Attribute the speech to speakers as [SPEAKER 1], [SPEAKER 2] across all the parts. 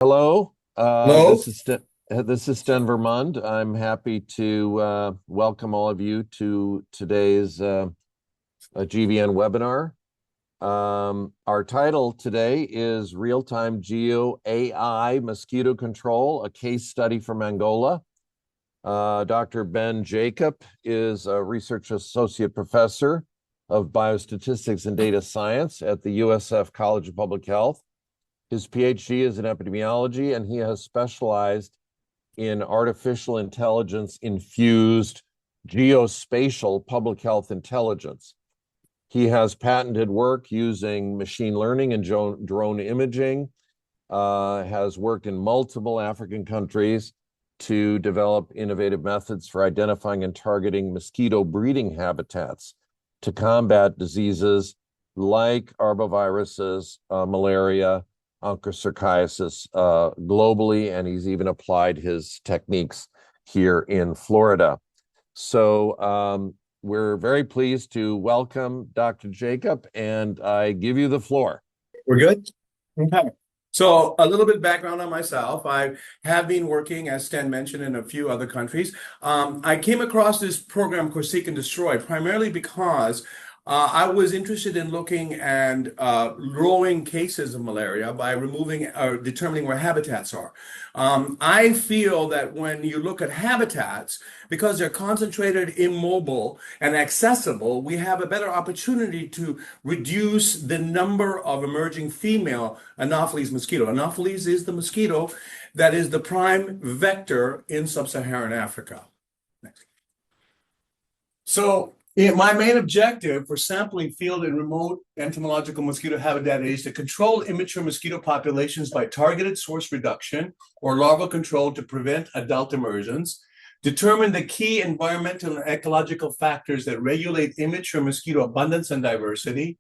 [SPEAKER 1] Hello,
[SPEAKER 2] Hello.
[SPEAKER 1] this is Sten Vermund. I'm happy to welcome all of you to today's GVN webinar. Our title today is Real-Time Geo-AI Mosquito Control, a case study from Angola. Dr. Ben Jacob is a research associate professor of biostatistics and data science at the USF College of Public Health. His Ph.D. is in epidemiology, and he has specialized in artificial intelligence infused geospatial public health intelligence. He has patented work using machine learning and drone imaging, has worked in multiple African countries to develop innovative methods for identifying and targeting mosquito breeding habitats to combat diseases like arboviruses, malaria, onchocerciasis globally, and he's even applied his techniques here in Florida. So we're very pleased to welcome Dr. Jacob, and I give you the floor.
[SPEAKER 2] We're good? Okay. So a little bit of background on myself. I have been working, as Stan mentioned, in a few other countries. I came across this program called Seek and Destroy primarily because I was interested in looking and growing cases of malaria by removing or determining where habitats are. I feel that when you look at habitats, because they're concentrated, immobile, and accessible, we have a better opportunity to reduce the number of emerging female Anopheles mosquito. Anopheles is the mosquito that is the prime vector in sub-Saharan Africa. Next. So my main objective for sampling field and remote entomological mosquito habitat is to control immature mosquito populations by targeted source reduction or larval control to prevent adult emergence, determine the key environmental and ecological factors that regulate immature mosquito abundance and diversity,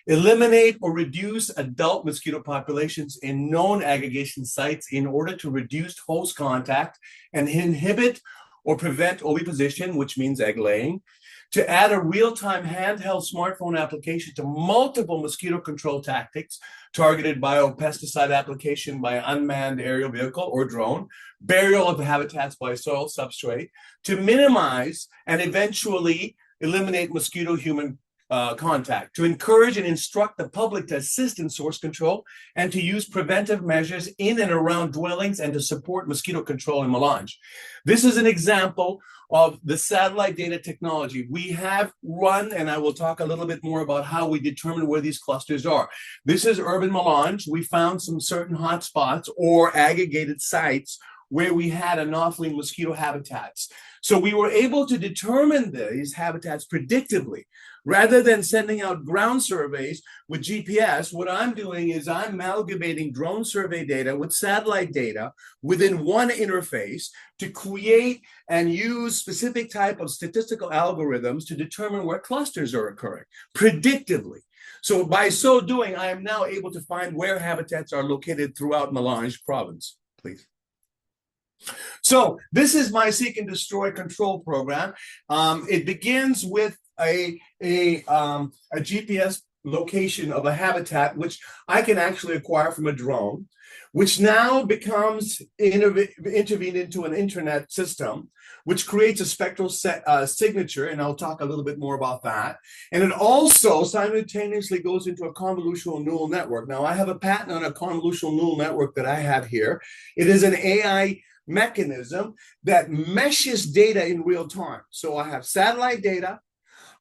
[SPEAKER 2] eliminate or reduce adult mosquito populations in known aggregation sites in order to reduce host contact and inhibit or prevent oviposition, which means egg laying, to add a real-time handheld smartphone application to multiple mosquito control tactics, targeted biopesticide application by unmanned aerial vehicle or drone, burial of habitats by soil substrate, to minimize and eventually eliminate mosquito-human contact, to encourage and instruct the public to assist in source control, and to use preventive measures in and around dwellings and to support mosquito control in melange. This is an example of the satellite data technology we have run, and I will talk a little bit more about how we determine where these clusters are. This is urban melange. We found some certain hotspots or aggregated sites where we had Anopheles mosquito habitats. So we were able to determine these habitats predictively. Rather than sending out ground surveys with GPS, what I'm doing is I'm amalgamating drone survey data with satellite data within one interface to create and use specific type of statistical algorithms to determine where clusters are occurring predictively. So by so doing, I am now able to find where habitats are located throughout Melange province. Please. So this is my Seek and Destroy control program. It begins with a GPS location of a habitat, which I can actually acquire from a drone, which now becomes intervened into an internet system, which creates a spectral signature, and I'll talk a little bit more about that. And it also simultaneously goes into a convolutional neural network. Now, I have a patent on a convolutional neural network that I have here. It is an AI mechanism that meshes data in real time. So I have satellite data,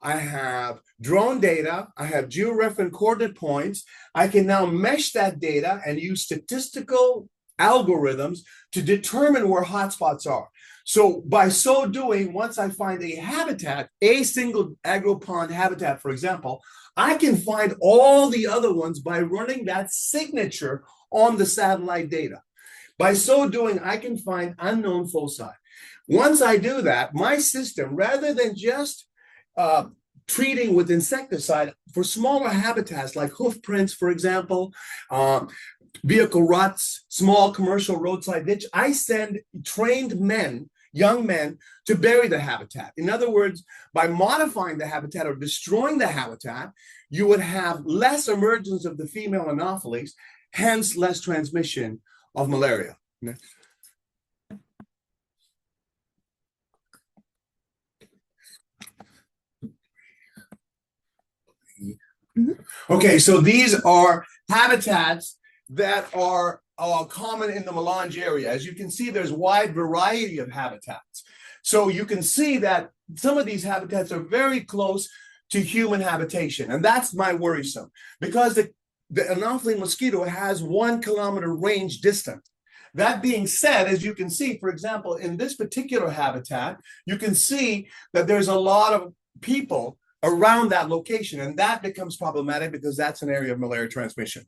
[SPEAKER 2] I have drone data, I have georeference coordinate points. I can now mesh that data and use statistical algorithms to determine where hotspots are. So by so doing, once I find a habitat, a single agropond habitat, for example, I can find all the other ones by running that signature on the satellite data. By so doing, I can find unknown foci. Once I do that, my system, rather than just treating with insecticide for smaller habitats like hoof prints, for example, vehicle ruts, small commercial roadside ditch, I send trained men, young men, to bury the habitat. In other words, by modifying the habitat or destroying the habitat, you would have less emergence of the female Anopheles, hence less transmission of malaria. Next. Okay, so these are habitats that are common in the melange area. As you can see, there's wide variety of habitats. So you can see that some of these habitats are very close to human habitation, and that's my worrisome, because the Anopheles mosquito has 1 kilometer range distant. That being said, as you can see, for example, in this particular habitat, you can see that there's a lot of people around that location, and that becomes problematic because that's an area of malaria transmission.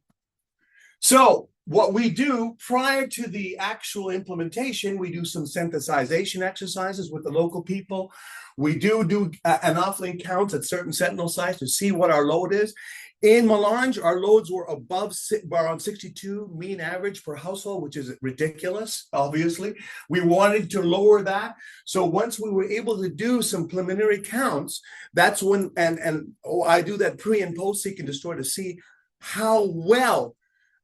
[SPEAKER 2] So what we do prior to the actual implementation, we do some synthesization exercises with the local people. We do Anopheles counts at certain sentinel sites to see what our load is. In melange, our loads were above around 62 mean average per household, which is ridiculous, obviously. We wanted to lower that. So once we were able to do some preliminary counts, that's when, I do that pre and post seek and destroy to see how well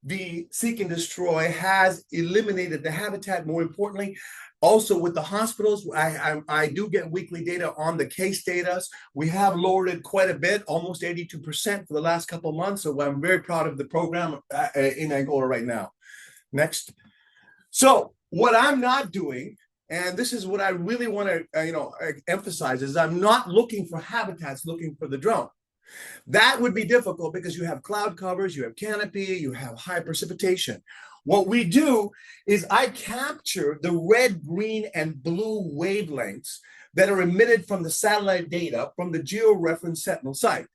[SPEAKER 2] the seek and destroy has eliminated the habitat. More importantly, also with the hospitals, I do get weekly data on the case data. We have lowered it quite a bit, almost 82% for the last couple of months. So I'm very proud of the program in Angola right now. Next. So what I'm not doing, and this is what I really want to emphasize, is I'm not looking for habitats, looking for the drone. That would be difficult because you have cloud covers, you have canopy, you have high precipitation. What we do is I capture the red, green, and blue wavelengths that are emitted from the satellite data from the geo-reference sentinel site.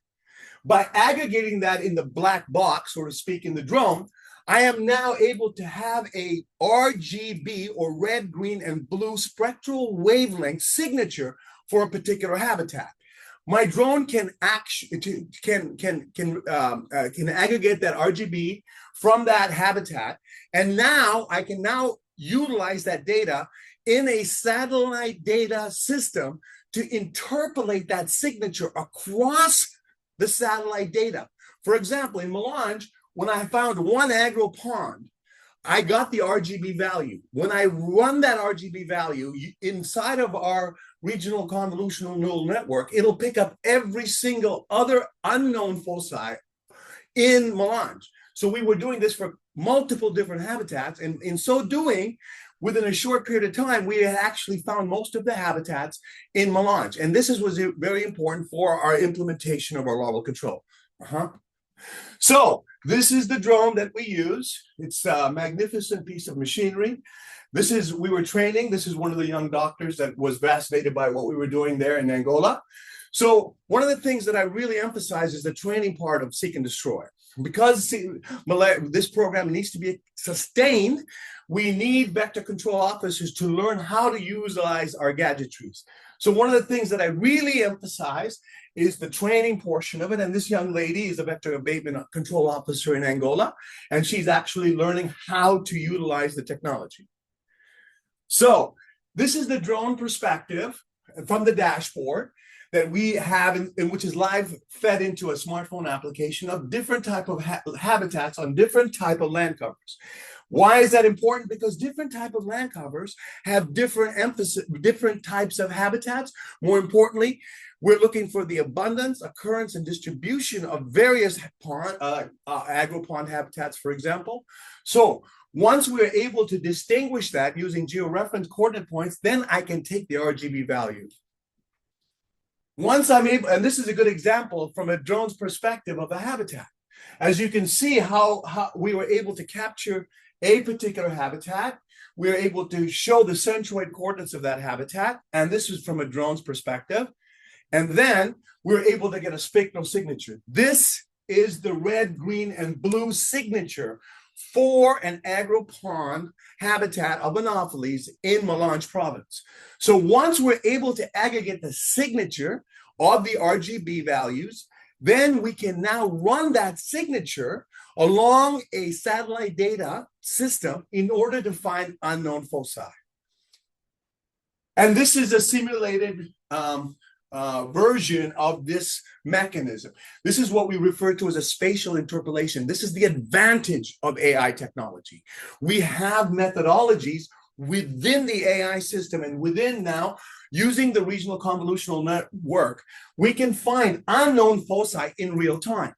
[SPEAKER 2] By aggregating that in the black box, so to speak, in the drone, I am now able to have a RGB, or red, green, and blue spectral wavelength signature for a particular habitat. My drone can aggregate that RGB from that habitat, and now I can utilize that data in a satellite data system to interpolate that signature across the satellite data. For example, in melange, when I found one agro pond, I got the RGB value. When I run that RGB value inside of our regional convolutional neural network, it'll pick up every single other unknown foci in melange. So we were doing this for multiple different habitats, and in so doing, within a short period of time, we had actually found most of the habitats in melange. And this was very important for our implementation of our larval control. So this is the drone that we use. It's a magnificent piece of machinery. We were training. This is one of the young doctors that was fascinated by what we were doing there in Angola. So one of the things that I really emphasize is the training part of seek and destroy. Because this program needs to be sustained, we need vector control officers to learn how to utilize our gadgetries. So one of the things that I really emphasize is the training portion of it. And this young lady is a vector abatement control officer in Angola, and she's actually learning how to utilize the technology. So this is the drone perspective from the dashboard that we have, which is live fed into a smartphone application of different type of habitats on different type of land covers. Why is that important? Because different type of land covers have different emphasis, different types of habitats. More importantly, we're looking for the abundance, occurrence, and distribution of various agro-pond habitats, for example. So once we're able to distinguish that using georeference coordinate points, then I can take the RGB value. Once I'm able, and this is a good example from a drone's perspective of a habitat. As you can see how we were able to capture a particular habitat, we were able to show the centroid coordinates of that habitat, and this is from a drone's perspective. And then we're able to get a spectral signature. This is the red, green, and blue signature for an agro-pond habitat of Anopheles in Melange province. So once we're able to aggregate the signature of the RGB values, then we can now run that signature along a satellite data system in order to find unknown foci. And this is a simulated version of this mechanism. This is what we refer to as a spatial interpolation. This is the advantage of AI technology. We have methodologies within the AI system and within now, using the regional convolutional network, we can find unknown foci in real time.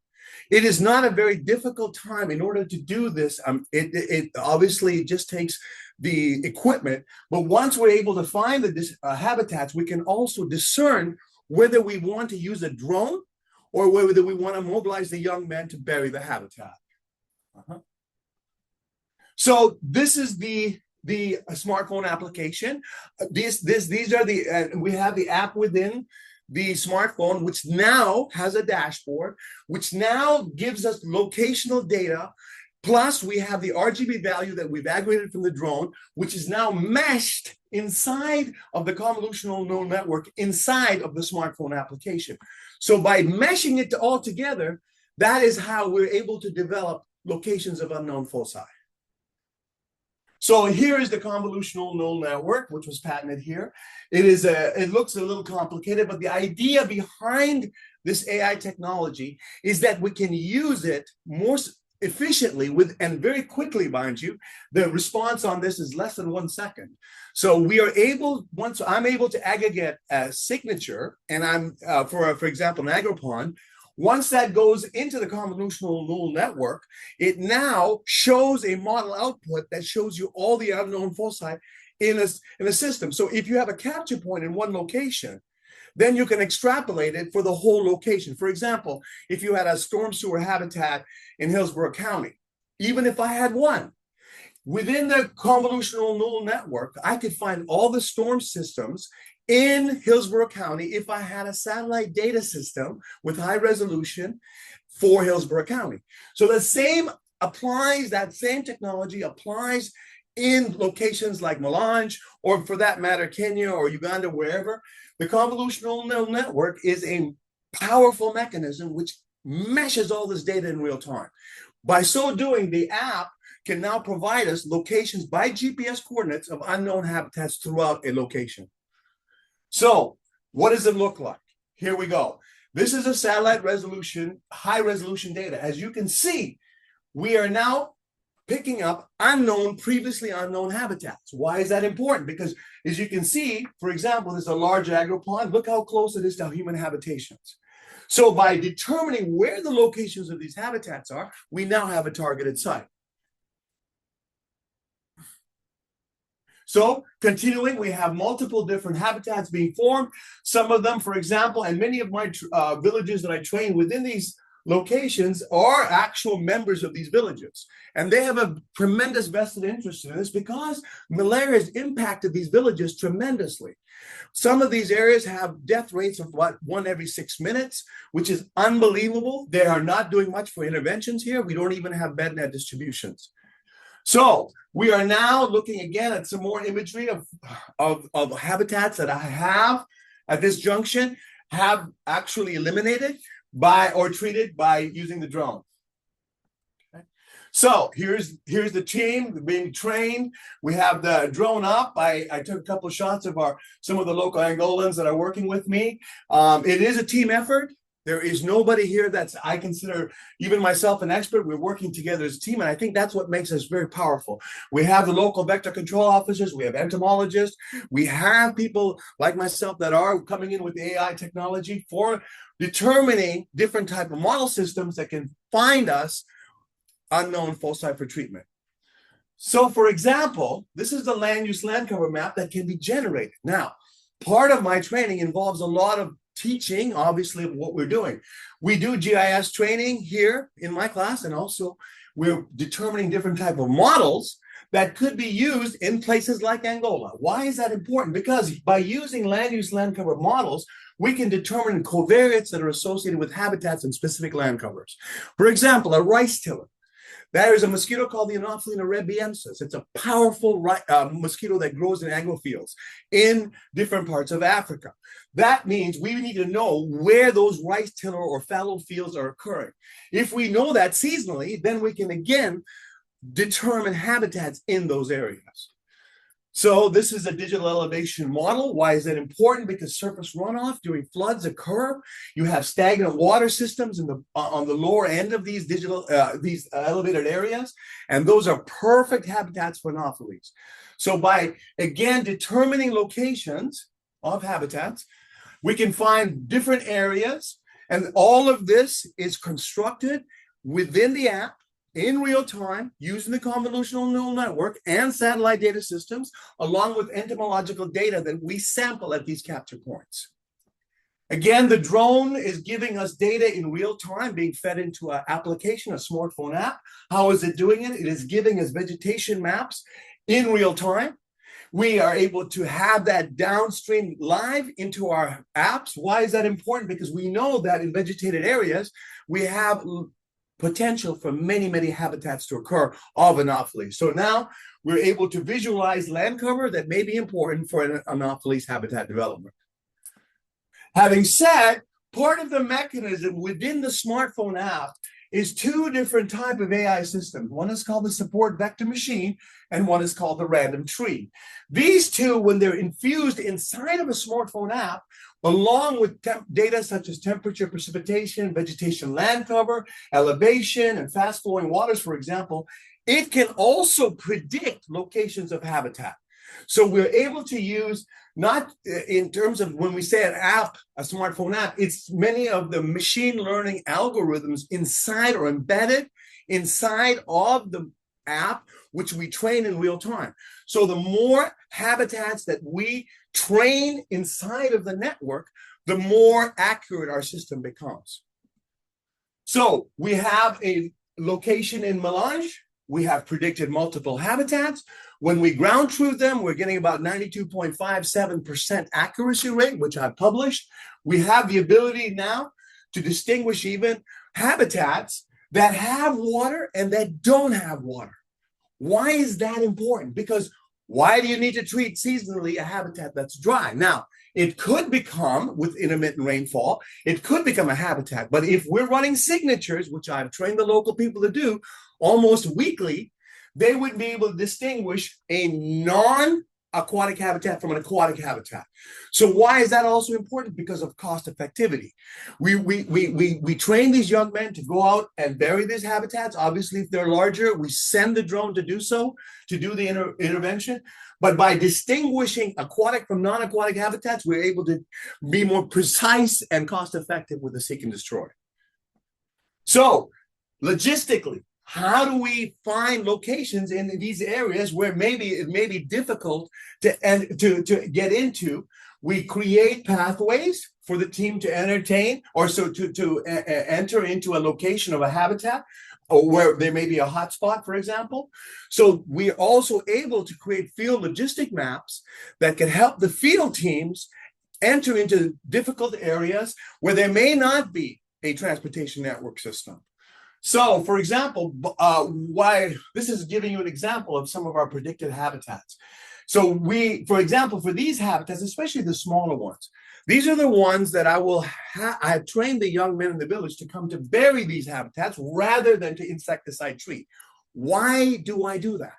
[SPEAKER 2] It is not a very difficult time in order to do this. It obviously just takes the equipment, but once we're able to find the habitats, we can also discern whether we want to use a drone or whether we want to mobilize the young men to bury the habitat. So this is the smartphone application. These are we have the app within the smartphone, which now has a dashboard, which now gives us locational data. Plus, we have the RGB value that we've aggregated from the drone, which is now meshed inside of the convolutional neural network, inside of the smartphone application. So by meshing it all together, that is how we're able to develop locations of unknown foci. So here is the convolutional neural network, which was patented here. It looks a little complicated, but the idea behind this AI technology is that we can use it more efficiently and very quickly, mind you. The response on this is less than 1 second. So we are able, once I'm able to aggregate a signature, and I'm, for example, an agropond, once that goes into the convolutional neural network, it now shows a model output that shows you all the unknown foci in a system. So if you have a capture point in one location, then you can extrapolate it for the whole location. For example, if you had a storm sewer habitat in Hillsborough County, even if I had one, within the convolutional neural network, I could find all the storm systems in Hillsborough County if I had a satellite data system with high resolution for Hillsborough County. So the same applies, that same technology applies in locations like Melange, or for that matter, Kenya or Uganda, wherever. The convolutional neural network is a powerful mechanism which meshes all this data in real time. By so doing, the app can now provide us locations by GPS coordinates of unknown habitats throughout a location. So what does it look like? Here we go. This is a satellite resolution, high resolution data. As you can see, we are now picking up previously unknown habitats. Why is that important? Because as you can see, for example, there's a large agropond. Look how close it is to human habitations. So by determining where the locations of these habitats are, we now have a targeted site. So continuing, we have multiple different habitats being formed. Some of them, for example, and many of my villages that I train within these locations are actual members of these villages. And they have a tremendous vested interest in this because malaria has impacted these villages tremendously. Some of these areas have death rates of what, 1 every 6 minutes, which is unbelievable. They are not doing much for interventions here. We don't even have bed net distributions. So we are now looking again at some more imagery of habitats that I have at this junction have actually eliminated or treated by using the drone. Okay. So here's the team being trained. We have the drone up. I took a couple of shots of some of the local Angolans that are working with me. It is a team effort. There is nobody here that's, I consider, even myself, an expert. We're working together as a team, and I think that's what makes us very powerful. We have the local vector control officers. We have entomologists. We have people like myself that are coming in with AI technology for determining different type of model systems that can find us unknown foci for treatment. So, for example, this is the land use land cover map that can be generated. Now, part of my training involves a lot of teaching, obviously, of what we're doing. We do GIS training here in my class, and also we're determining different type of models that could be used in places like Angola. Why is that important? Because by using land use land cover models, we can determine covariates that are associated with habitats and specific land covers. For example, a rice tiller. There is a mosquito called the Anopheles arabiensis. It's a powerful mosquito that grows in agrofields in different parts of Africa. That means we need to know where those rice tiller or fallow fields are occurring. If we know that seasonally, then we can again determine habitats in those areas. So this is a digital elevation model. Why is that important? Because surface runoff during floods occur. You have stagnant water systems on the lower end of these elevated areas, and those are perfect habitats for anopheles. So by, again, determining locations of habitats, we can find different areas, and all of this is constructed within the app in real time using the convolutional neural network and satellite data systems, along with entomological data that we sample at these capture points. Again, the drone is giving us data in real time being fed into an application, a smartphone app. How is it doing it? It is giving us vegetation maps in real time. We are able to have that downstream live into our apps. Why is that important? Because we know that in vegetated areas, we have potential for many, many habitats to occur of anopheles. So now we're able to visualize land cover that may be important for an anopheles habitat development. Having said, part of the mechanism within the smartphone app is two different types of AI systems. One is called the support vector machine, and one is called the random tree. These two, when they're infused inside of a smartphone app, along with data such as temperature, precipitation, vegetation land cover, elevation, and fast-flowing waters, for example, it can also predict locations of habitat. So we're able to use, not in terms of when we say an app, a smartphone app, it's many of the machine learning algorithms inside or embedded inside of the app, which we train in real time. So the more habitats that we train inside of the network, the more accurate our system becomes. So we have a location in Melange. We have predicted multiple habitats. When we ground truth them, we're getting about 92.57% accuracy rate, which I've published. We have the ability now to distinguish even habitats that have water and that don't have water. Why is that important? Because why do you need to treat seasonally a habitat that's dry? Now, it could become, with intermittent rainfall, it could become a habitat. But if we're running signatures, which I've trained the local people to do almost weekly, they would be able to distinguish a non-aquatic habitat from an aquatic habitat. So why is that also important? Because of cost effectivity. We train these young men to go out and bury these habitats. Obviously, if they're larger, we send the drone to do so, to do the intervention. But by distinguishing aquatic from non-aquatic habitats, we're able to be more precise and cost effective with the seek and destroy. So logistically, how do we find locations in these areas where maybe it may be difficult to get into? We create pathways for the team to entertain, or to enter into a location of a habitat, or where there may be a hotspot, for example. So we're also able to create field logistic maps that can help the field teams enter into difficult areas where there may not be a transportation network system. So, for example, why this is giving you an example of some of our predicted habitats. So for example, for these habitats, especially the smaller ones, these are the ones that I have trained the young men in the village to come to bury these habitats rather than to insecticide treat. Why do I do that?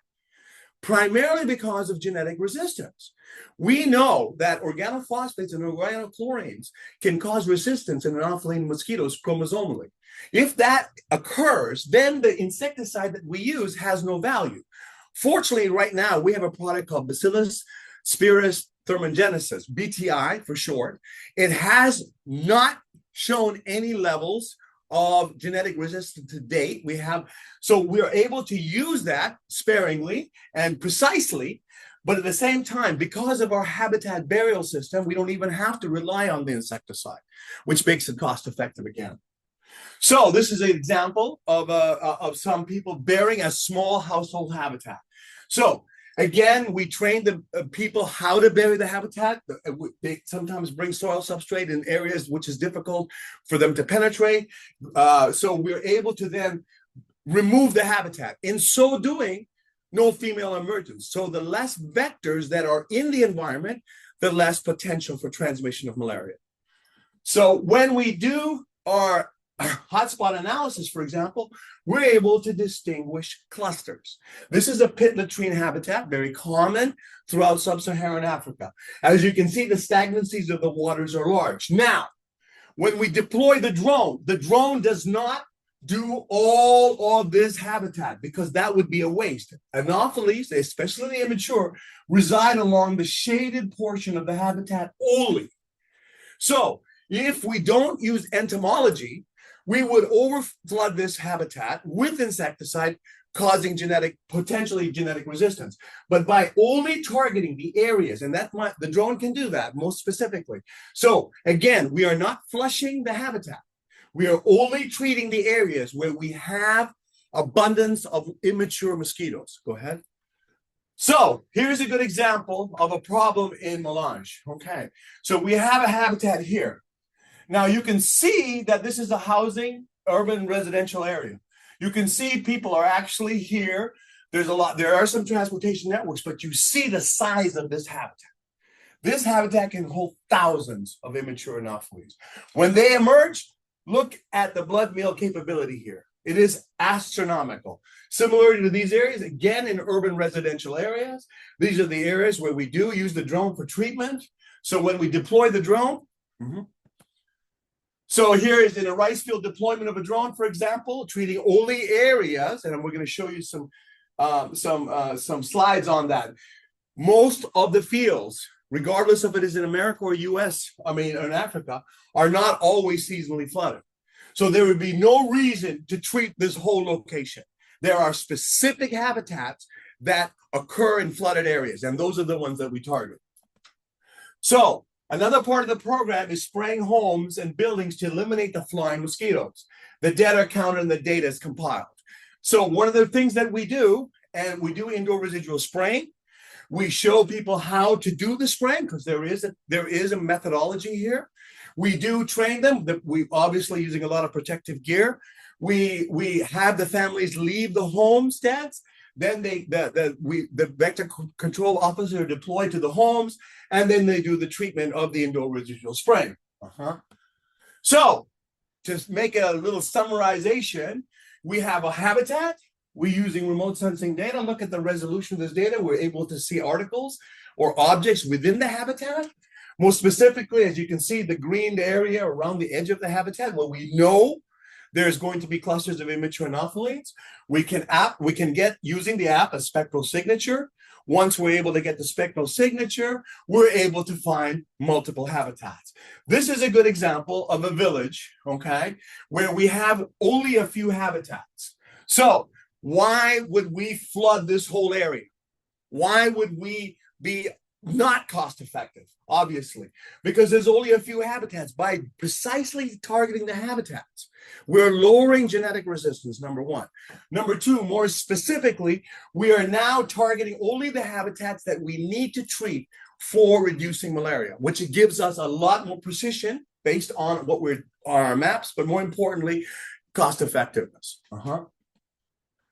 [SPEAKER 2] Primarily because of genetic resistance. We know that organophosphates and organochlorines can cause resistance in anopheline mosquitoes chromosomally. If that occurs, then the insecticide that we use has no value. Fortunately, right now, we have a product called Bacillus spirus thermogenesis, BTI for short. It has not shown any levels of genetic resistance to date. So we're able to use that sparingly and precisely, but at the same time, because of our habitat burial system, we don't even have to rely on the insecticide, which makes it cost effective again. So this is an example of some people burying a small household habitat. So again, we train the people how to bury the habitat. They sometimes bring soil substrate in areas which is difficult for them to penetrate. So we're able to then remove the habitat. In so doing, no female emergence. So the less vectors that are in the environment, the less potential for transmission of malaria. So when we do our hotspot analysis, for example, we're able to distinguish clusters. This is a pit latrine habitat, very common throughout sub-Saharan Africa. As you can see, the stagnancies of the waters are large. Now, when we deploy the drone does not do all of this habitat because that would be a waste. Anopheles, especially the immature, reside along the shaded portion of the habitat only. So if we don't use entomology, we would overflood this habitat with insecticide, causing potentially genetic resistance. But by only targeting the areas, and the drone can do that most specifically. So again, we are not flushing the habitat. We are only treating the areas where we have abundance of immature mosquitoes. Go ahead. So here's a good example of a problem in melange. Okay, so we have a habitat here. Now you can see that this is a housing urban residential area. You can see people are actually here. There are some transportation networks, but you see the size of this habitat. This habitat can hold thousands of immature anopheles. When they emerge, look at the blood meal capability here. It is astronomical. Similar to these areas, again, in urban residential areas, these are the areas where we do use the drone for treatment. So when we deploy the drone, so here is in a rice field deployment of a drone, for example, treating only areas, and we're going to show you some slides on that. Most of the fields, regardless if it is in America or in Africa, are not always seasonally flooded. So there would be no reason to treat this whole location. There are specific habitats that occur in flooded areas, and those are the ones that we target. So another part of the program is spraying homes and buildings to eliminate the flying mosquitoes. The data are counted and the data is compiled. So one of the things that we do, and we do indoor residual spraying. We show people how to do the spraying because there is a methodology here. We do train them. We obviously using a lot of protective gear. We have the families leave the homesteads. Then the vector control officers are deployed to the homes, and then they do the treatment of the indoor residual spraying. So, to make a little summarization, we have a habitat. We're using remote sensing data. Look at the resolution of this data. We're able to see articles or objects within the habitat. More specifically, as you can see, the green area around the edge of the habitat, where we know there's going to be clusters of immature anopheles. We can get, using the app, a spectral signature. Once we're able to get the spectral signature, we're able to find multiple habitats. This is a good example of a village, okay, where we have only a few habitats. So why would we flood this whole area? Why would we be not cost effective? Obviously, because there's only a few habitats. By precisely targeting the habitats, we're lowering genetic resistance, number one. Number two, more specifically, we are now targeting only the habitats that we need to treat for reducing malaria, which gives us a lot more precision based on what we're on our maps, but more importantly, cost effectiveness.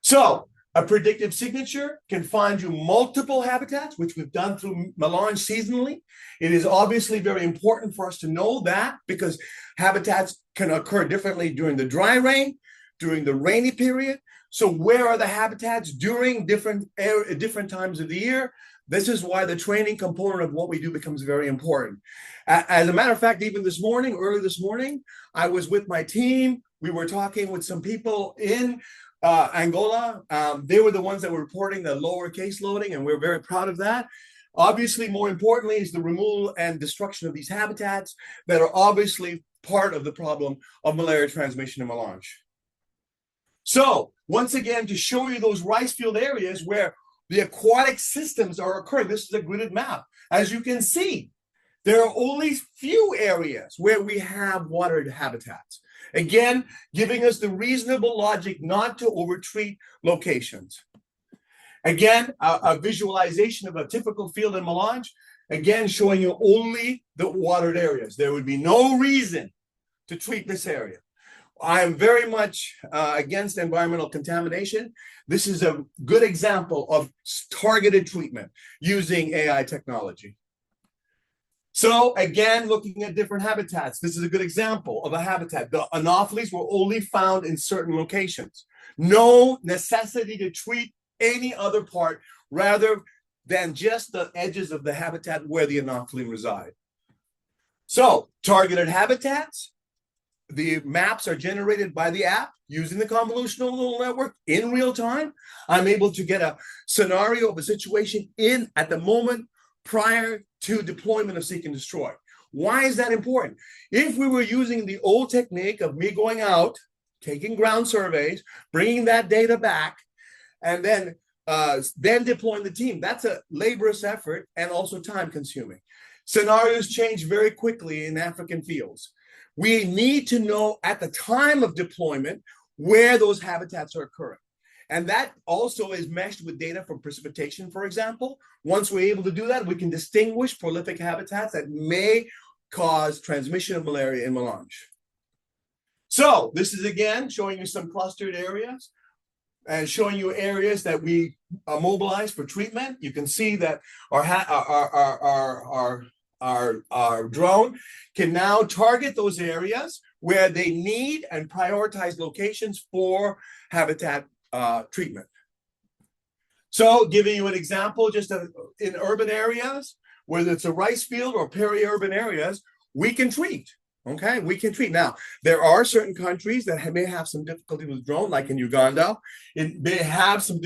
[SPEAKER 2] So a predictive signature can find you multiple habitats, which we've done through melange seasonally. It is obviously very important for us to know that because habitats can occur differently during the dry rain, during the rainy period. So where are the habitats during different times of the year? This is why the training component of what we do becomes very important. As a matter of fact, even this morning, early this morning, I was with my team. We were talking with some people in Angola. They were the ones that were reporting the lower case loading, and we're very proud of that. Obviously, more importantly, is the removal and destruction of these habitats that are obviously part of the problem of malaria transmission in melange. So, once again, to show you those rice field areas where the aquatic systems are occurring, this is a gridded map. As you can see, there are only few areas where we have watered habitats. Again, giving us the reasonable logic not to overtreat locations. Again, a visualization of a typical field in melange, again, showing you only the watered areas. There would be no reason to treat this area. I am very much against environmental contamination. This is a good example of targeted treatment using AI technology. So again, looking at different habitats, this is a good example of a habitat. The anopheles were only found in certain locations. No necessity to treat any other part rather than just the edges of the habitat where the anophele reside. So targeted habitats, the maps are generated by the app using the convolutional neural network in real time. I'm able to get a scenario of a situation in at the moment prior to deployment of seek and destroy. Why is that important? If we were using the old technique of me going out, taking ground surveys, bringing that data back, and then deploying the team, that's a laborious effort and also time consuming. Scenarios change very quickly in African fields. We need to know at the time of deployment where those habitats are occurring. And that also is meshed with data from precipitation, for example. Once we're able to do that, we can distinguish prolific habitats that may cause transmission of malaria in melange. So this is again showing you some clustered areas and showing you areas that we mobilize for treatment. You can see that our drone can now target those areas where they need and prioritize locations for habitat treatment. So giving you an example, just in urban areas, whether it's a rice field or peri-urban areas, we can treat. Okay, we can treat. Now, there are certain countries that may have some difficulty with drone, like in Uganda. They have some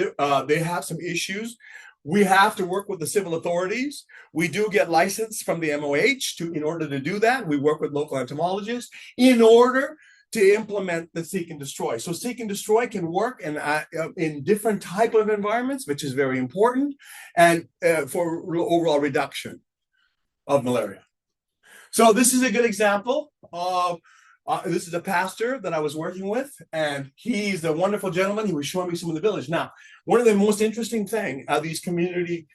[SPEAKER 2] issues. We have to work with the civil authorities. We do get licensed from the MOH in order to do that. We work with local entomologists in order to implement the seek and destroy. So seek and destroy can work in different type of environments, which is very important, and for overall reduction of malaria. So this is a good example of, this is a pastor that I was working with, and he's a wonderful gentleman. He was showing me some of the village. Now, one of the most interesting thing are these community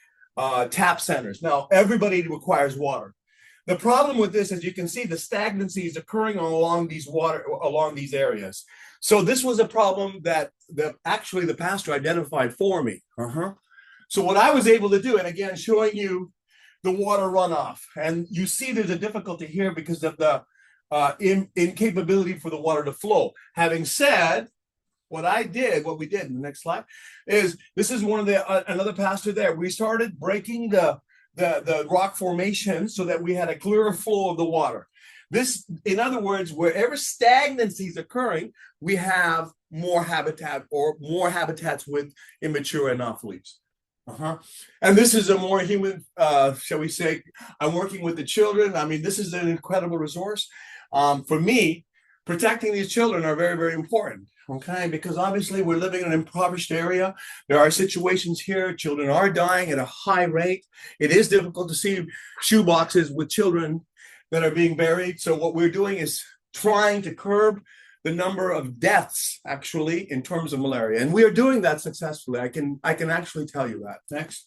[SPEAKER 2] tap centers. Now, everybody requires water. The problem with this, as you can see, the stagnancy is occurring along these areas. So this was a problem that actually the pastor identified for me. So what I was able to do, and again, showing you the water runoff, and you see there's a difficulty here because of the incapability for the water to flow. Having said, what we did in the next slide is, this is one of the another pasture there. We started breaking the rock formation so that we had a clearer flow of the water. This, in other words, wherever stagnancy is occurring, we have more habitat or more habitats with immature anopheles. And this is a more human, shall we say, I'm working with the children. I mean, this is an incredible resource. For me, protecting these children are very, very important, okay? Because obviously we're living in an impoverished area. There are situations here, children are dying at a high rate. It is difficult to see shoeboxes with children that are being buried. So what we're doing is trying to curb the number of deaths actually in terms of malaria. And we are doing that successfully. I can actually tell you that. Next.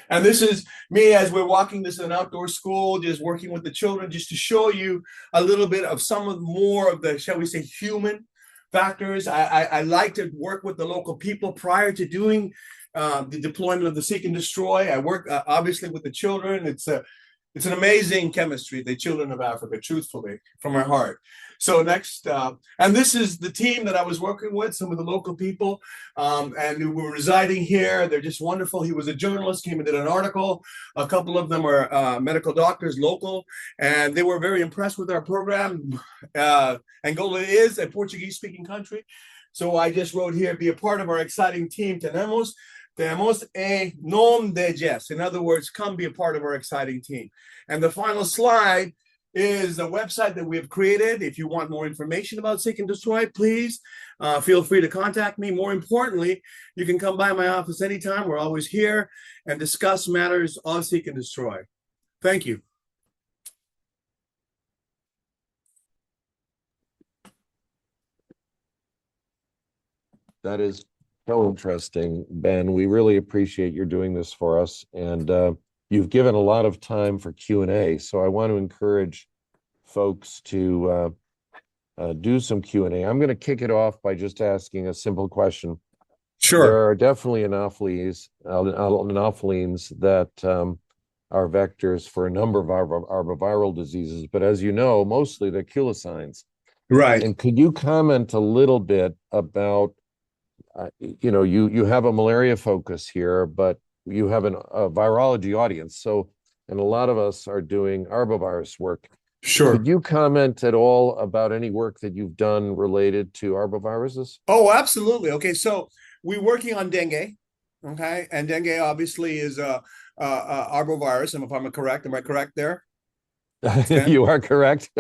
[SPEAKER 2] And this is me as we're walking this in an outdoor school, just working with the children, just to show you a little bit of more of the, shall we say, human factors. I like to work with the local people prior to doing the deployment of the seek and destroy. I work obviously with the children. It's an amazing chemistry, the children of Africa, truthfully, from my heart. So next, and this is the team that I was working with, some of the local people, and who were residing here. They're just wonderful. He was a journalist, came and did an article. A couple of them are medical doctors, local, and they were very impressed with our program. Angola is a Portuguese-speaking country. So I just wrote here, be a part of our exciting team. Tenemos a nom de yes. In other words, come be a part of our exciting team. And the final slide is a website that we have created. If you want more information about seek and destroy, please feel free to contact me. More importantly, you can come by my office anytime. We're always here and discuss matters of seek and destroy. Thank you.
[SPEAKER 1] That is so interesting, Ben. We really appreciate your doing this for us, and you've given a lot of time for Q&A. So I want to encourage folks to do some Q&A. I'm going to kick it off by just asking a simple question.
[SPEAKER 2] Sure.
[SPEAKER 1] There are definitely anophelines that our vectors for a number of arboviral diseases, but as you know, mostly they're chiloscience.
[SPEAKER 2] Right.
[SPEAKER 1] And could you comment a little bit about, you have a malaria focus here, but you have a virology audience. So, and a lot of us are doing arbovirus work.
[SPEAKER 2] Sure.
[SPEAKER 1] Could you comment at all about any work that you've done related to arboviruses?
[SPEAKER 2] Oh, absolutely. Okay, so we're working on dengue. Okay, and dengue obviously is a arbovirus. If I'm correct, am I correct there, Stan?
[SPEAKER 1] You are correct.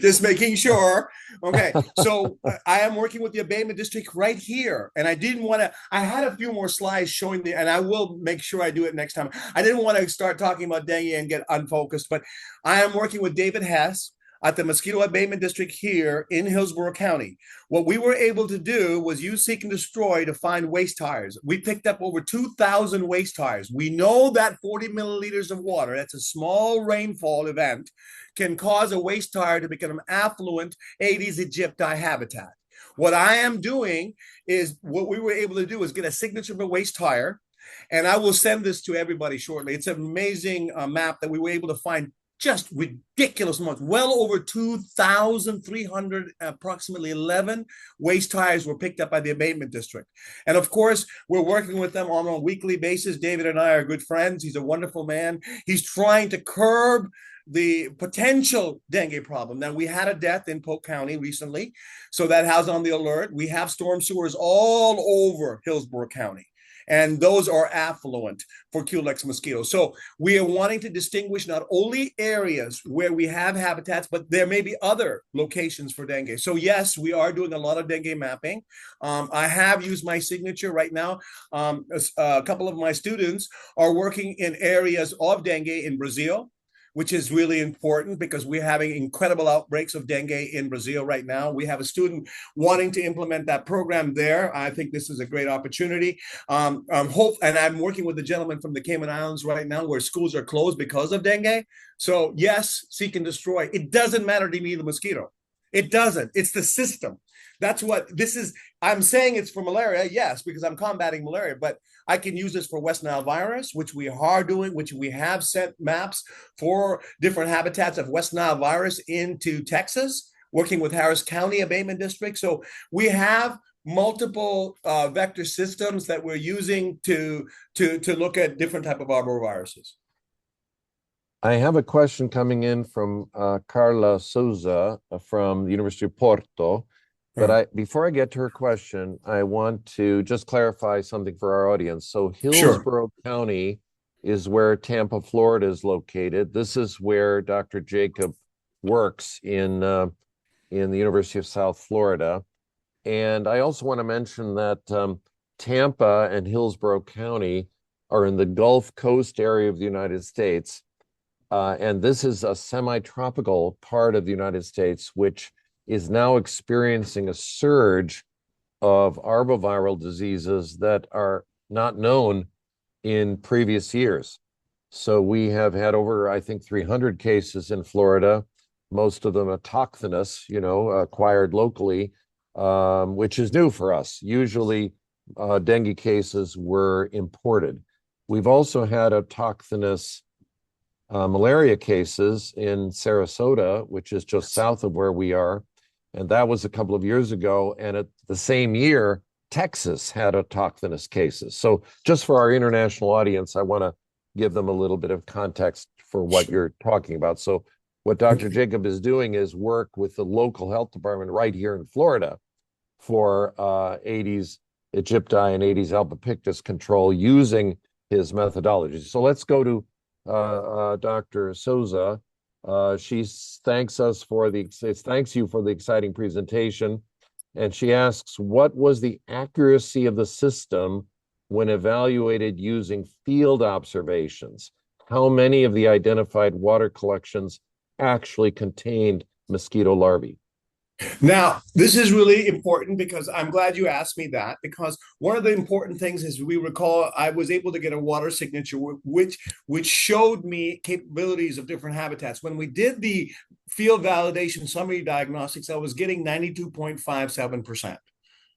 [SPEAKER 2] Just making sure. Okay, so I am working with the abatement district right here, and I didn't want to. I had a few more slides showing and I will make sure I do it next time. I didn't want to start talking about dengue and get unfocused, but I am working with David Hess at the Mosquito Abatement District here in Hillsborough County. What we were able to do was use seek and destroy to find waste tires. We picked up over 2,000 waste tires. We know that 40 milliliters of water, that's a small rainfall event, can cause a waste tire to become an affluent Aedes aegypti habitat. What I am doing is, what we were able to do is get a signature of a waste tire, and I will send this to everybody shortly. It's an amazing map that we were able to find just ridiculous amounts. Well over 2,300, approximately 11 waste tires were picked up by the abatement district. And of course, we're working with them on a weekly basis. David and I are good friends. He's a wonderful man. He's trying to curb the potential dengue problem. Now, we had a death in Polk County recently, so that has on the alert. We have storm sewers all over Hillsborough County, and those are affluent for Culex mosquitoes. So we are wanting to distinguish not only areas where we have habitats, but there may be other locations for dengue. So yes, we are doing a lot of dengue mapping. I have used my signature right now. A couple of my students are working in areas of dengue in Brazil, which is really important because we're having incredible outbreaks of dengue in Brazil right now. We have a student wanting to implement that program there. I think this is a great opportunity. And I'm working with a gentleman from the Cayman Islands right now where schools are closed because of dengue. So yes, seek and destroy. It doesn't matter to me, the mosquito. It doesn't. It's the system. That's what this is. I'm saying it's for malaria, yes, because I'm combating malaria, but I can use this for West Nile virus, which we are doing, which we have sent maps for different habitats of West Nile virus into Texas, working with Harris County Abatement District. So we have multiple vector systems that we're using to look at different type of arboviruses.
[SPEAKER 1] I have a question coming in from Carla Souza from the University of Porto. But before I get to her question, I want to just clarify something for our audience. So Hillsborough County is where Tampa, Florida is located. This is where Dr. Jacob works in the University of South Florida. And I also want to mention that Tampa and Hillsborough County are in the Gulf Coast area of the United States. And this is a semi-tropical part of the United States, which is now experiencing a surge of arboviral diseases that are not known in previous years. So we have had over, I think, 300 cases in Florida, most of them autochthonous, acquired locally, which is new for us. Usually dengue cases were imported. We've also had autochthonous malaria cases in Sarasota, which is just south of where we are. And that was a couple of years ago. And at the same year, Texas had autochthonous cases. So just for our international audience, I want to give them a little bit of context for what you're talking about. So what Dr. Jacob is doing is work with the local health department right here in Florida for Aedes aegypti and Aedes albopictus control using his methodology. So let's go to Dr. Souza. She thanks you for the exciting presentation. And she asks, what was the accuracy of the system when evaluated using field observations? How many of the identified water collections actually contained mosquito larvae?
[SPEAKER 2] Now, this is really important because I'm glad you asked me that, because one of the important things is, we recall, I was able to get a water signature which showed me capabilities of different habitats. When we did the field validation summary diagnostics, I was getting 92.57%.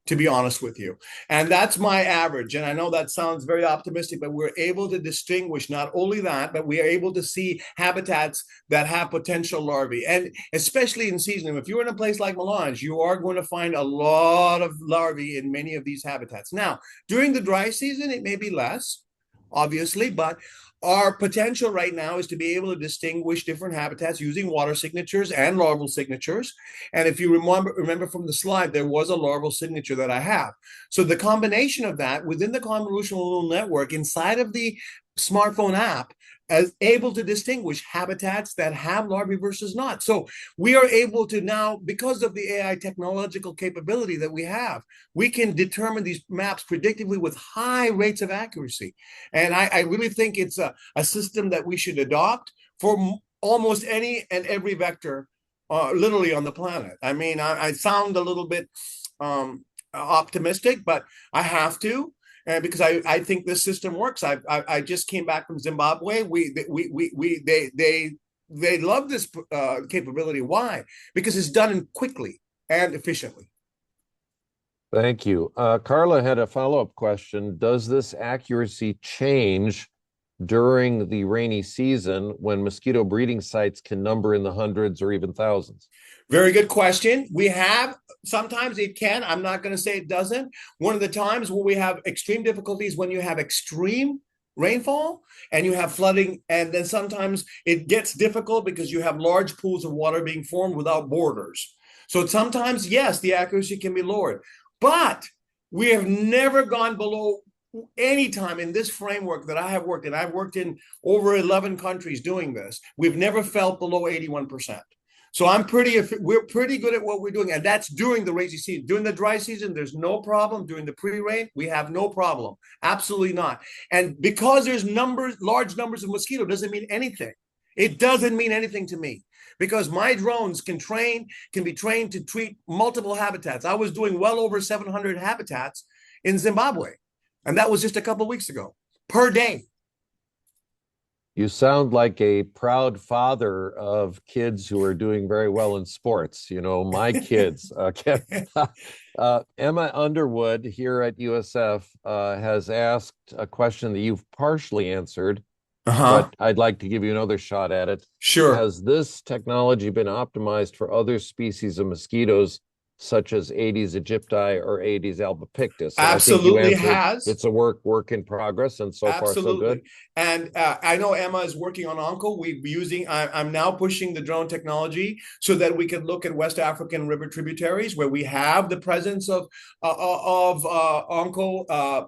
[SPEAKER 2] to be honest with you. And that's my average. And I know that sounds very optimistic, but we're able to distinguish not only that, but we are able to see habitats that have potential larvae. And especially in season, if you're in a place like Melange, you are going to find a lot of larvae in many of these habitats. Now, during the dry season, it may be less, obviously, but our potential right now is to be able to distinguish different habitats using water signatures and larval signatures. And if you remember from the slide, there was a larval signature that I have. So the combination of that within the convolutional neural network inside of the smartphone app is able to distinguish habitats that have larvae versus not. So we are able to now, because of the AI technological capability that we have, we can determine these maps predictively with high rates of accuracy. And I really think it's a system that we should adopt for almost any and every vector literally on the planet. I mean, I sound a little bit optimistic, but I have to. Because I think this system works. I just came back from Zimbabwe. They love this capability. Why? Because it's done quickly and efficiently.
[SPEAKER 1] Thank you. Carla had a follow-up question. Does this accuracy change during the rainy season when mosquito breeding sites can number in the hundreds or even thousands?
[SPEAKER 2] Very good question. We have, sometimes it can. I'm not going to say it doesn't. One of the times when we have extreme difficulties when you have extreme rainfall and you have flooding, and then sometimes it gets difficult because you have large pools of water being formed without borders. So sometimes, yes, the accuracy can be lowered, but we have never gone below any time in this framework that I have worked in. I've worked in over 11 countries doing this. We've never felt below 81%. So we're pretty good at what we're doing, and that's during the rainy season. During the dry season, there's no problem. During the pre-rain, we have no problem. Absolutely not. And because there's large numbers of mosquito, doesn't mean anything. It doesn't mean anything to me because my drones can be trained to treat multiple habitats. I was doing well over 700 habitats in Zimbabwe, and that was just a couple of weeks ago per day.
[SPEAKER 1] You sound like a proud father of kids who are doing very well in sports. You know, my kids. Emma Underwood here at USF has asked a question that you've partially answered, but I'd like to give you another shot at it.
[SPEAKER 2] Sure.
[SPEAKER 1] Has this technology been optimized for other species of mosquitoes, such as Aedes aegypti or Aedes albopictus? And
[SPEAKER 2] absolutely has.
[SPEAKER 1] It's a work in progress, and so far so good.
[SPEAKER 2] And I know Emma is working on Onco. I'm now pushing the drone technology so that we can look at West African river tributaries where we have the presence of Onco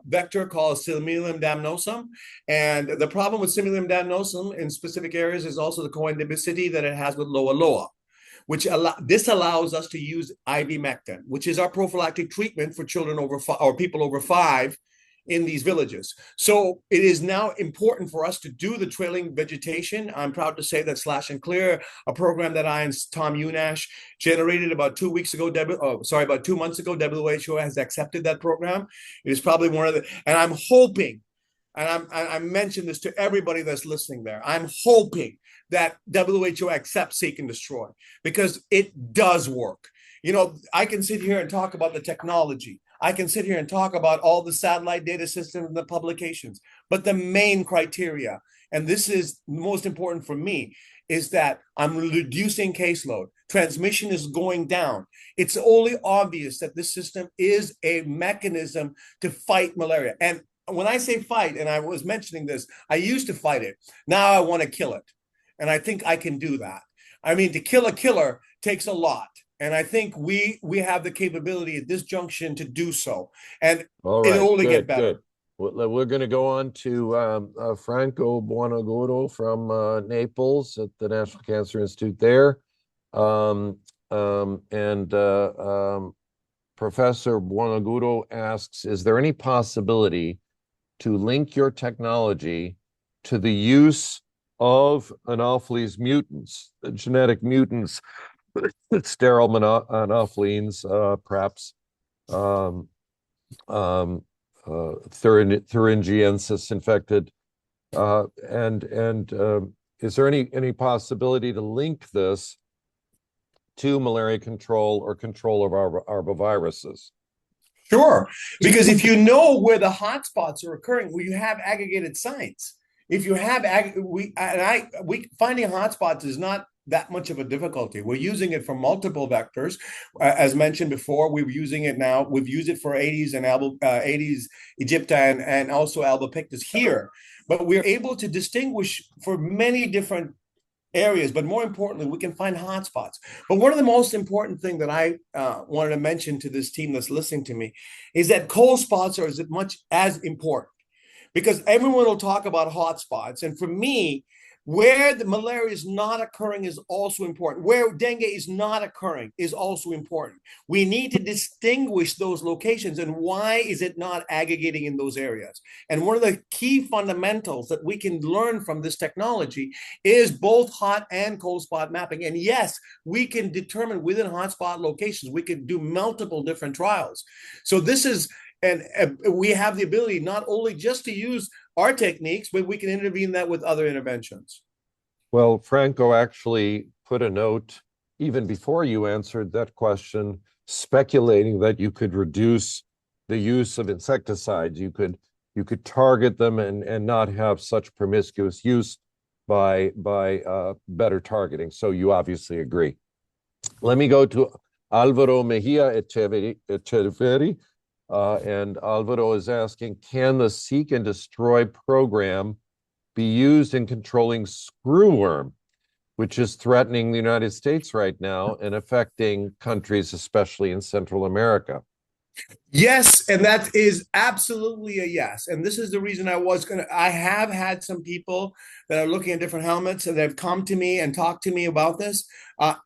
[SPEAKER 2] vector called Similium damnosum. And the problem with Similium damnosum in specific areas is also the coendemicity that it has with Loa Loa, this allows us to use ivermectin, which is our prophylactic treatment for children or people over 5 in these villages. So it is now important for us to do the trailing vegetation. I'm proud to say that Slash and Clear, a program that I and Tom Unash generated about 2 months ago, WHO has accepted that program. It is probably one of the, and I'm hoping, and I mentioned this to everybody that's listening there, I'm hoping that WHO accepts Seek and Destroy because it does work. You know, I can sit here and talk about the technology. I can sit here and talk about all the satellite data systems and the publications. But the main criteria, and this is most important for me, is that I'm reducing caseload. Transmission is going down. It's only obvious that this system is a mechanism to fight malaria. And when I say fight, and I was mentioning this, I used to fight it. Now I want to kill it. And I think I can do that. I mean, to kill a killer takes a lot. And I think we have the capability at this junction to do so. And it'll only get better.
[SPEAKER 1] Good. We're going to go on to Franco Buonaguro from Naples at the National Cancer Institute there. Professor Buonaguro asks, is there any possibility to link your technology to the use of Anopheles mutants, genetic mutants, sterile anophelines, perhaps thuringiensis infected, is there any possibility to link this to malaria control or control of arboviruses?
[SPEAKER 2] Sure, because if you know where the hotspots are occurring, where you have aggregated sites, if you have finding hotspots is not that much of a difficulty. We're using it for multiple vectors, as mentioned before. We're using it now. We've used it for Aedes and Aedes aegypti and also albopictus here, but we're able to distinguish for many different areas, but more importantly, we can find hotspots. But one of the most important thing that I wanted to mention to this team that's listening to me is that cold spots are as much as important, because everyone will talk about hotspots. And for me, where the malaria is not occurring is also important. Where dengue is not occurring is also important. We need to distinguish those locations and why is it not aggregating in those areas. And one of the key fundamentals that we can learn from this technology is both hot and cold spot mapping. And yes, we can determine within hotspot locations, we can do multiple different trials. So this is, and we have the ability not only just to use our techniques, but we can intervene that with other interventions.
[SPEAKER 1] Well, Franco actually put a note even before you answered that question, speculating that you could reduce the use of insecticides. You could target them and not have such promiscuous use by better targeting. So you obviously agree. Let me go to Alvaro Mejia Echeverri. And Alvaro is asking, can the seek and destroy program be used in controlling screwworm, which is threatening the United States right now and affecting countries, especially in Central America?
[SPEAKER 2] Yes, and that is absolutely a yes. And this is the reason I have had some people that are looking at different helmets and they've come to me and talked to me about this.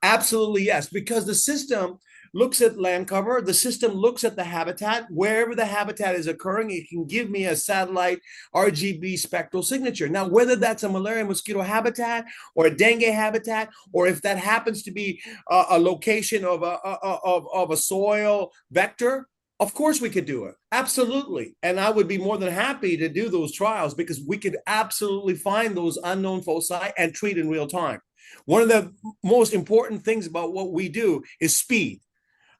[SPEAKER 2] Absolutely yes, because the system looks at land cover, the system looks at the habitat. Wherever the habitat is occurring, it can give me a satellite RGB spectral signature. Now, whether that's a malaria mosquito habitat or a dengue habitat, or if that happens to be a location of a soil vector, of course we could do it. Absolutely. And I would be more than happy to do those trials because we could absolutely find those unknown foci and treat in real time. One of the most important things about what we do is speed.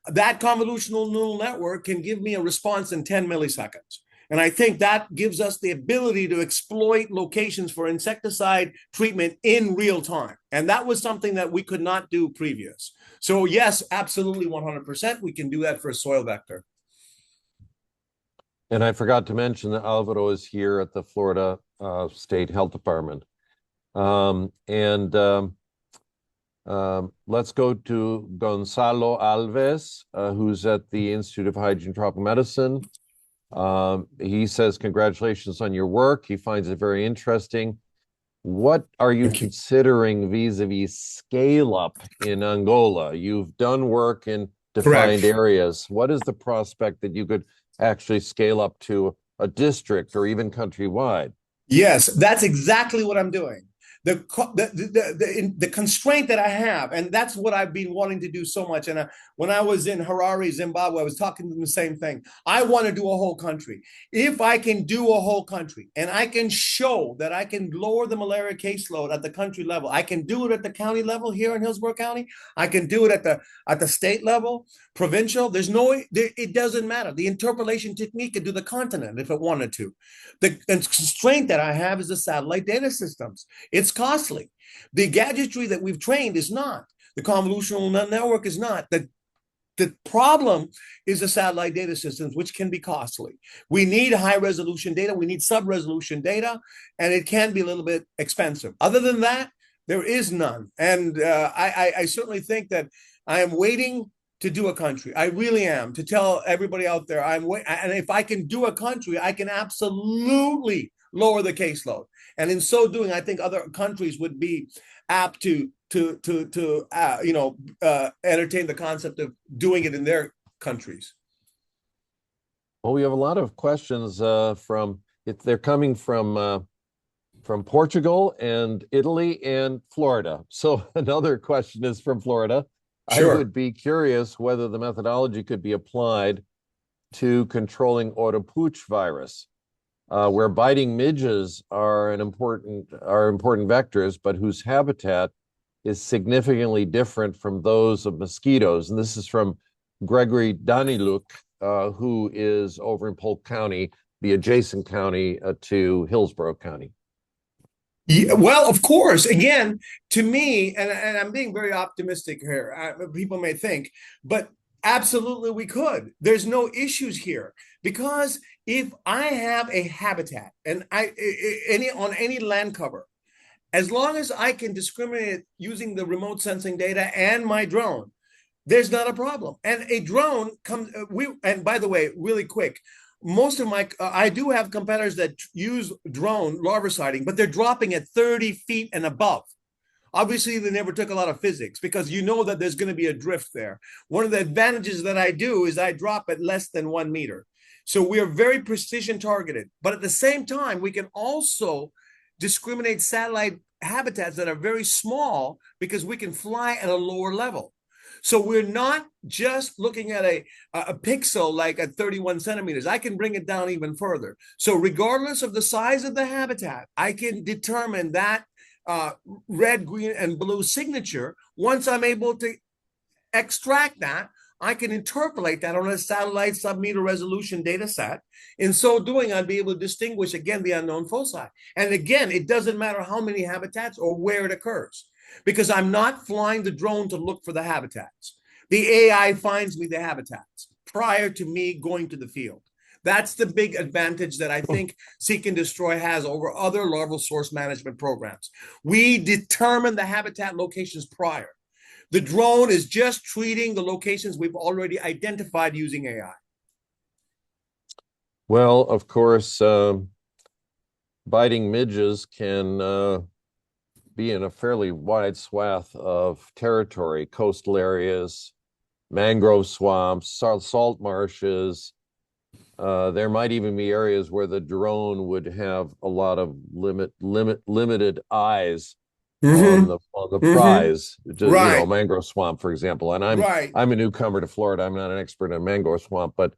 [SPEAKER 2] That convolutional neural network can give me a response in 10 milliseconds. And I think that gives us the ability to exploit locations for insecticide treatment in real time. And that was something that we could not do previous. So yes, absolutely 100%. We can do that for a soil vector.
[SPEAKER 1] And I forgot to mention that Alvaro is here at the Florida State Health Department. Let's go to Gonzalo Alves, who's at the Institute of Hygiene and Tropical Medicine. He says, congratulations on your work. He finds it very interesting. What are you considering vis-a-vis scale up in Angola? You've done work in defined areas. What is the prospect that you could actually scale up to a district or even countrywide?
[SPEAKER 2] Yes, that's exactly what I'm doing. The constraint that I have, and that's what I've been wanting to do so much. And when I was in Harare, Zimbabwe, I was talking to them the same thing. I want to do a whole country. If I can do a whole country and I can show that I can lower the malaria caseload at the country level, I can do it at the county level here in Hillsborough County. I can do it at the state level, provincial. It doesn't matter. The interpolation technique could do the continent if it wanted to. The constraint that I have is the satellite data systems. It's costly. The gadgetry that we've trained is not. The convolutional network is not. The problem is the satellite data systems, which can be costly. We need high resolution data. We need sub-resolution data, and it can be a little bit expensive. Other than that, there is none. And I certainly think that I am waiting to do a country. I really am, to tell everybody out there, and if I can do a country, I can absolutely lower the caseload. And in so doing, I think other countries would be apt to entertain the concept of doing it in their countries.
[SPEAKER 1] Well, we have a lot of questions they're coming from Portugal and Italy and Florida. So another question is from Florida. Sure. I would be curious whether the methodology could be applied to controlling Oropouche virus, where biting midges are important vectors, but whose habitat is significantly different from those of mosquitoes. And this is from Gregory Daniluk. who is over in Polk County, the adjacent county to Hillsborough County.
[SPEAKER 2] Yeah, well, of course. Again, to me, and I'm being very optimistic here, people may think, but absolutely we could. There's no issues here because if I have a habitat and on any land cover, as long as I can discriminate using the remote sensing data and my drone, there's not a problem. And a drone comes. And by the way, really quick, most of my I do have competitors that use drone larviciding, but they're dropping at 30 feet and above. Obviously, they never took a lot of physics because you know that there's going to be a drift there. One of the advantages that I do is I drop at less than 1 meter. So we are very precision targeted. But at the same time, we can also discriminate satellite habitats that are very small because we can fly at a lower level. So we're not just looking at a pixel like at 31 centimeters. I can bring it down even further. So regardless of the size of the habitat, I can determine that red, green, and blue signature. Once I'm able to extract that, I can interpolate that on a satellite sub-meter resolution data set. In so doing, I'd be able to distinguish, again, the unknown foci. And again, it doesn't matter how many habitats or where it occurs, because I'm not flying the drone to look for the habitats. The AI finds me the habitats prior to me going to the field. That's the big advantage that I think Seek and Destroy has over other larval source management programs. We determine the habitat locations prior. The drone is just treating the locations we've already identified using AI.
[SPEAKER 1] Well, of course, biting midges can be in a fairly wide swath of territory, coastal areas, mangrove swamps, salt marshes. There might even be areas where the drone would have a lot of limited eyes on the prize.
[SPEAKER 2] Right.
[SPEAKER 1] Mangrove swamp, for example. And I'm a newcomer to Florida. I'm not an expert in mangrove swamp, but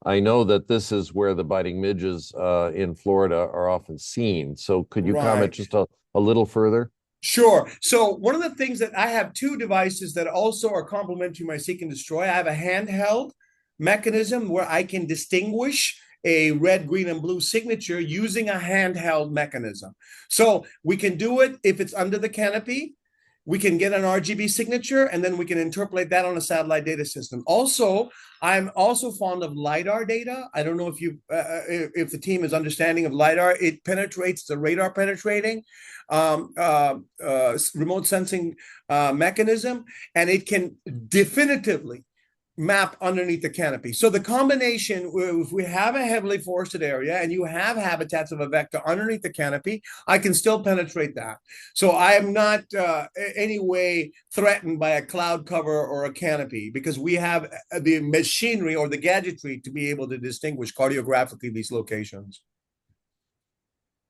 [SPEAKER 1] I know that this is where the biting midges in Florida are often seen. So could you comment just a little further?
[SPEAKER 2] Sure. So one of the things that I have two devices that also are complementary to my Seek and Destroy. I have a handheld mechanism where I can distinguish a red, green, and blue signature using a handheld mechanism. So we can do it if it's under the canopy. We can get an RGB signature, and then we can interpolate that on a satellite data system. Also, I'm also fond of LiDAR data. I don't know if the team is understanding of LiDAR. It penetrates the radar penetrating remote sensing mechanism, and it can definitively map underneath the canopy. So the combination, if we have a heavily forested area and you have habitats of a vector underneath the canopy, I can still penetrate that. So I am not any way threatened by a cloud cover or a canopy because we have the machinery or the gadgetry to be able to distinguish cartographically these locations.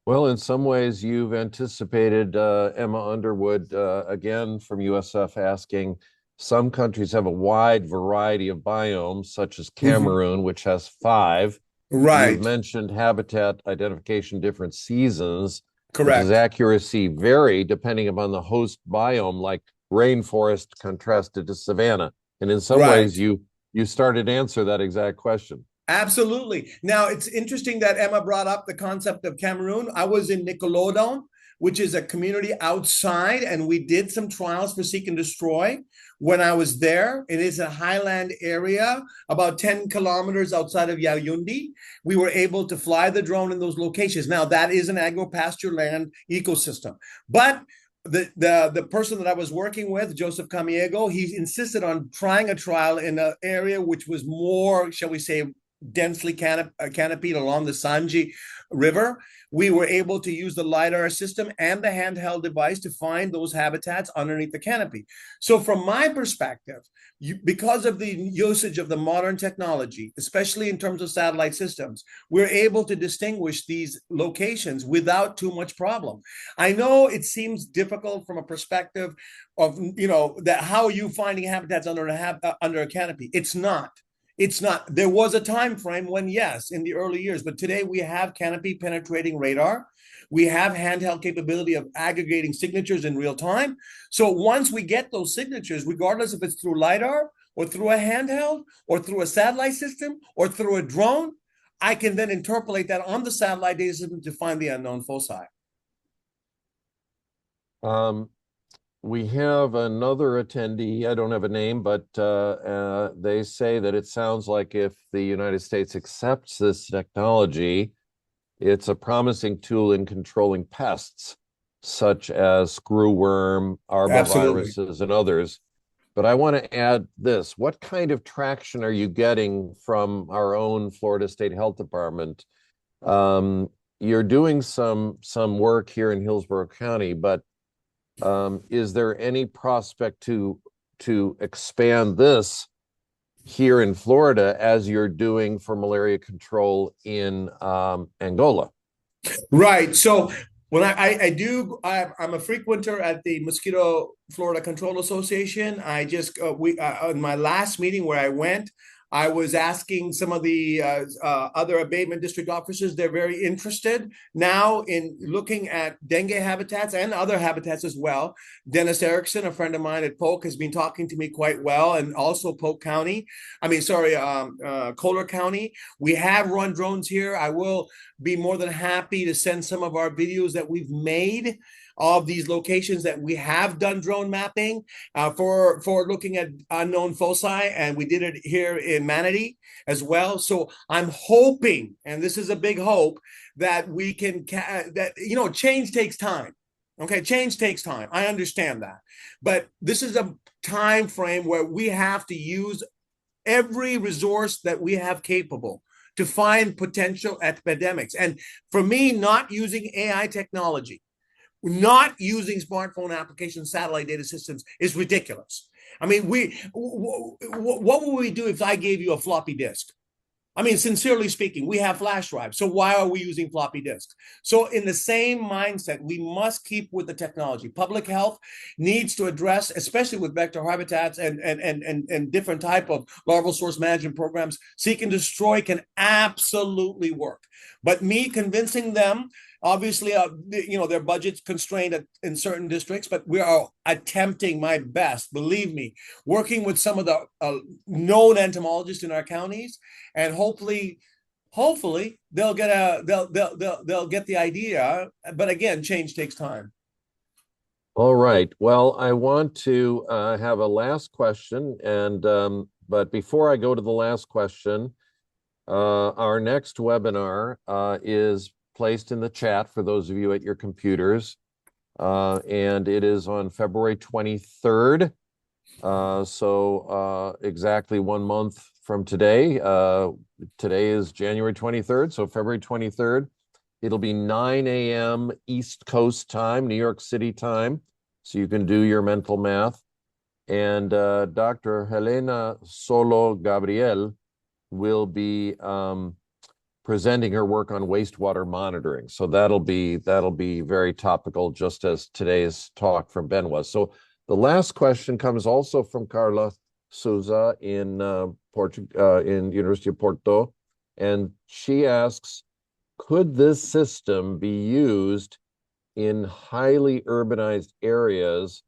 [SPEAKER 1] Well, in some ways, you've anticipated Emma Underwood, again from USF, asking, some countries have a wide variety of biomes, such as Cameroon, which has 5.
[SPEAKER 2] Right.
[SPEAKER 1] You've mentioned habitat identification, different seasons.
[SPEAKER 2] Correct.
[SPEAKER 1] Does accuracy vary depending upon the host biome, like rainforest contrasted to savanna? And in some ways, you started to answer that exact question.
[SPEAKER 2] Absolutely. Now, it's interesting that Emma brought up the concept of Cameroon. I was in Nickelodeon, which is a community outside, and we did some trials for Seek and Destroy when I was there. It is a highland area, about 10 kilometers outside of Yaoundé. We were able to fly the drone in those locations. Now, that is an agro-pasture land ecosystem. But the person that I was working with, Joseph Camiego, he insisted on trying a trial in an area which was more, shall we say, densely canopied along the Sanji River. We were able to use the LiDAR system and the handheld device to find those habitats underneath the canopy. So from my perspective, because of the usage of the modern technology, especially in terms of satellite systems, we're able to distinguish these locations without too much problem. I know it seems difficult from a perspective of, that how are you finding habitats under a canopy? It's not. There was a time frame when, yes, in the early years, but today we have canopy penetrating radar. We have handheld capability of aggregating signatures in real time. So once we get those signatures, regardless if it's through LiDAR or through a handheld or through a satellite system or through a drone, I can then interpolate that on the satellite data system to find the unknown foci.
[SPEAKER 1] We have another attendee. I don't have a name, but they say that it sounds like if the United States accepts this technology, it's a promising tool in controlling pests, such as screwworm,
[SPEAKER 2] Absolutely.
[SPEAKER 1] arboviruses, and others. But I want to add this. What kind of traction are you getting from our own Florida State Health Department? You're doing some work here in Hillsborough County, but is there any prospect to expand this here in Florida as you're doing for malaria control in Angola?
[SPEAKER 2] Right. So when I'm a frequenter at the Mosquito Florida Control Association. I just in my last meeting where I went, I was asking some of the other abatement district officers. They're very interested now in looking at dengue habitats and other habitats as well. Dennis Erickson, a friend of mine at Polk, has been talking to me quite well, and also Polk County. Kohler County. We have run drones here. I will be more than happy to send some of our videos that we've made of these locations that we have done drone mapping for looking at unknown foci, and we did it here in Manatee as well. So I'm hoping, and this is a big hope, that we can change takes time. Okay, change takes time. I understand that, but this is a time frame where we have to use every resource that we have capable to find potential epidemics. And for me, not using AI technology, not using smartphone applications, satellite data systems is ridiculous. I mean, what would we do if I gave you a floppy disk? I mean, sincerely speaking, we have flash drives. So why are we using floppy disks? So in the same mindset, we must keep with the technology. Public health needs to address, especially with vector habitats and different type of larval source management programs. Seek and destroy can absolutely work. But me convincing them, obviously, their budget's constrained in certain districts, but we are attempting my best, believe me, working with some of the known entomologists in our counties, and hopefully they'll get the idea. But again, change takes time.
[SPEAKER 1] All right. Well, I want to have a last question, and but before I go to the last question, our next webinar is placed in the chat for those of you at your computers, and it is on February 23rd. So exactly 1 month from today. Today is January 23rd, so February 23rd. It'll be 9 a.m. East Coast time, New York City time, so you can do your mental math. And Dr. Helena Solo Gabriel will be presenting her work on wastewater monitoring. So that'll be very topical, just as today's talk from Ben was. So the last question comes also from Carla Souza in University of Porto, and she asks, could this system be used in highly urbanized areas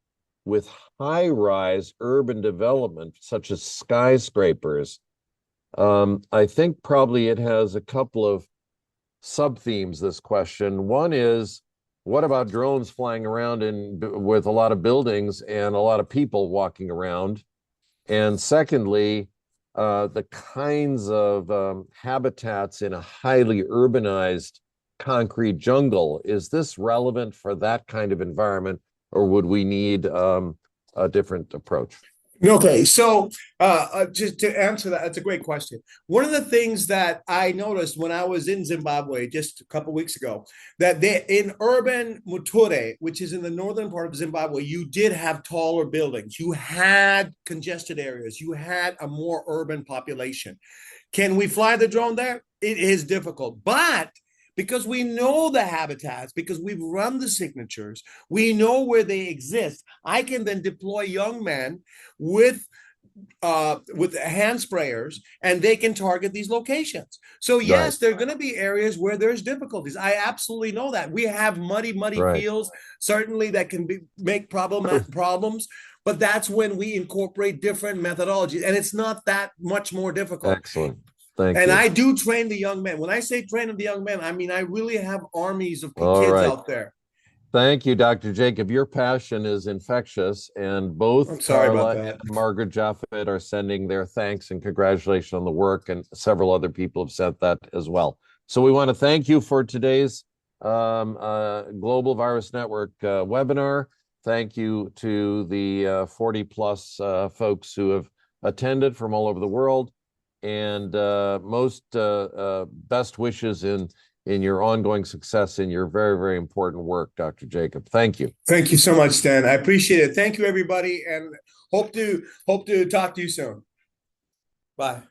[SPEAKER 1] with high-rise urban development, such as skyscrapers? I think probably it has a couple of sub-themes, this question. One is, what about drones flying around with a lot of buildings and a lot of people walking around? And secondly, the kinds of habitats in a highly urbanized concrete jungle. Is this relevant for that kind of environment, or would we need a different approach?
[SPEAKER 2] Okay, so just to answer that, that's a great question. One of the things that I noticed when I was in Zimbabwe just a couple of weeks ago, that in urban Muture, which is in the northern part of Zimbabwe, you did have taller buildings. You had congested areas. You had a more urban population. Can we fly the drone there? It is difficult, but because we know the habitats, because we've run the signatures, we know where they exist. I can then deploy young men with hand sprayers, and they can target these locations. So yes, there are going to be areas where there's difficulties. I absolutely know that. We have muddy fields, certainly, that can make problems. but that's when we incorporate different methodologies, and it's not that much more difficult.
[SPEAKER 1] Excellent. Thank
[SPEAKER 2] And
[SPEAKER 1] you.
[SPEAKER 2] I do train the young men. When I say train the young men, I mean I really have armies of
[SPEAKER 1] All
[SPEAKER 2] kids
[SPEAKER 1] right.
[SPEAKER 2] out there.
[SPEAKER 1] Thank you, Dr. Jacob. Your passion is infectious, and both
[SPEAKER 2] I'm sorry about
[SPEAKER 1] Carla
[SPEAKER 2] that.
[SPEAKER 1] and Margaret Jaffet are sending their thanks and congratulations on the work, and several other people have sent that as well. So we want to thank you for today's Global Virus Network webinar. Thank you to the 40 plus folks who have attended from all over the world, and most best wishes in your ongoing success in your very, very important work, Dr. Jacob. Thank you.
[SPEAKER 2] Thank you so much, Stan. I appreciate it. Thank you, everybody, and hope to talk to you soon. Bye.